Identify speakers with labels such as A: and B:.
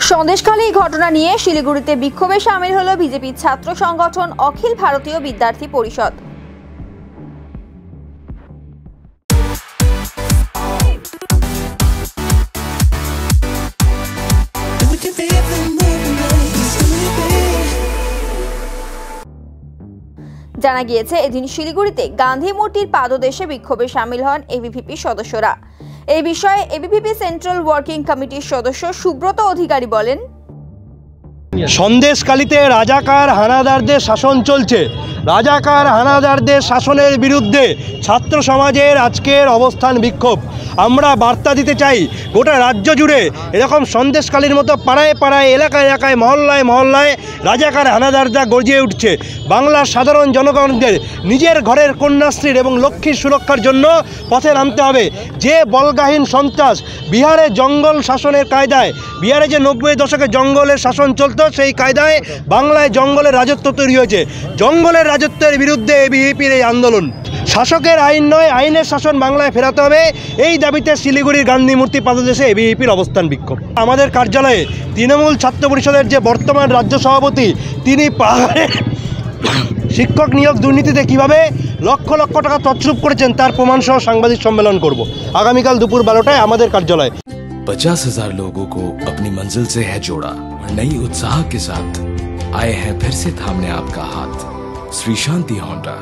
A: সন্দেশখালী ঘটনা নিয়ে শিলিগুড়িতে বিক্ষোভে সামিল হলো বিজেপি ছাত্র সংগঠন অখিল ভারতীয় বিদ্যার্থী পরিষদ। জানা গিয়েছে, এদিন শিলিগুড়িতে গান্ধী মূর্তির পাদদেশে বিক্ষোভে সামিল হন এবিভিপি সদস্যরা। এই বিষয়ে এবিভিপি সেন্ট্রাল ওয়ার্কিং কমিটির সদস্য সুব্রত অধিকারী বলেন,
B: সন্দেশখালীতে রাজাকার হানাদারদের শাসন চলছে। রাজাকার হানাদারদের শাসনের বিরুদ্ধে ছাত্র সমাজের আজকের অবস্থান বিক্ষোভ। আমরা বার্তা দিতে চাই, গোটা রাজ্য জুড়ে এরকম সন্দেশখালীর মতো পাড়ায় পাড়ায়, এলাকায় এলাকায়, মহল্লায় মহল্লায় রাজাকার হানাদাররা গর্জে উঠছে। বাংলার সাধারণ জনগণদের নিজের ঘরের কন্যাশ্রীর এবং লক্ষ্মীর সুরক্ষার জন্য পথে নামতে হবে। যে বলগাহীন সন্ত্রাস বিহারে জঙ্গল শাসনের কায়দায়, বিহারে যে 90 দশকে জঙ্গলের শাসন চলত, সেই কায়দায় বাংলায় জঙ্গলের রাজত্ব তৈরি হয়েছে। জঙ্গলের রাজত্বের বিরুদ্ধে এবিভিপির এই আন্দোলন। শাসকের আইন নয়, আইনের শাসন বাংলায় ফেরাতে হবে, এই দাবিতে শিলিগুড়ির গান্ধী মূর্তি পাদদেশে এবিভিপির অবস্থান বিক্ষোভ। আমাদের কার্যালয়ে তৃণমূল ছাত্র পরিষদের যে বর্তমান রাজ্য সভাপতি, তিনি পাহাড়ে শিক্ষক নিয়োগ দুর্নীতিতে কিভাবে লক্ষ লক্ষ টাকা তছরূপ করেছেন তার প্রমাণ সহ সাংবাদিক সম্মেলন করব আগামীকাল দুপুর 12টায় আমাদের কার্যালয়ে।
C: 50,000 लोगों को अपनी मंजिल से है जोड़ा और नई उत्साह के साथ आए हैं फिर से थामने आपका हाथ। श्री शांति होंडा।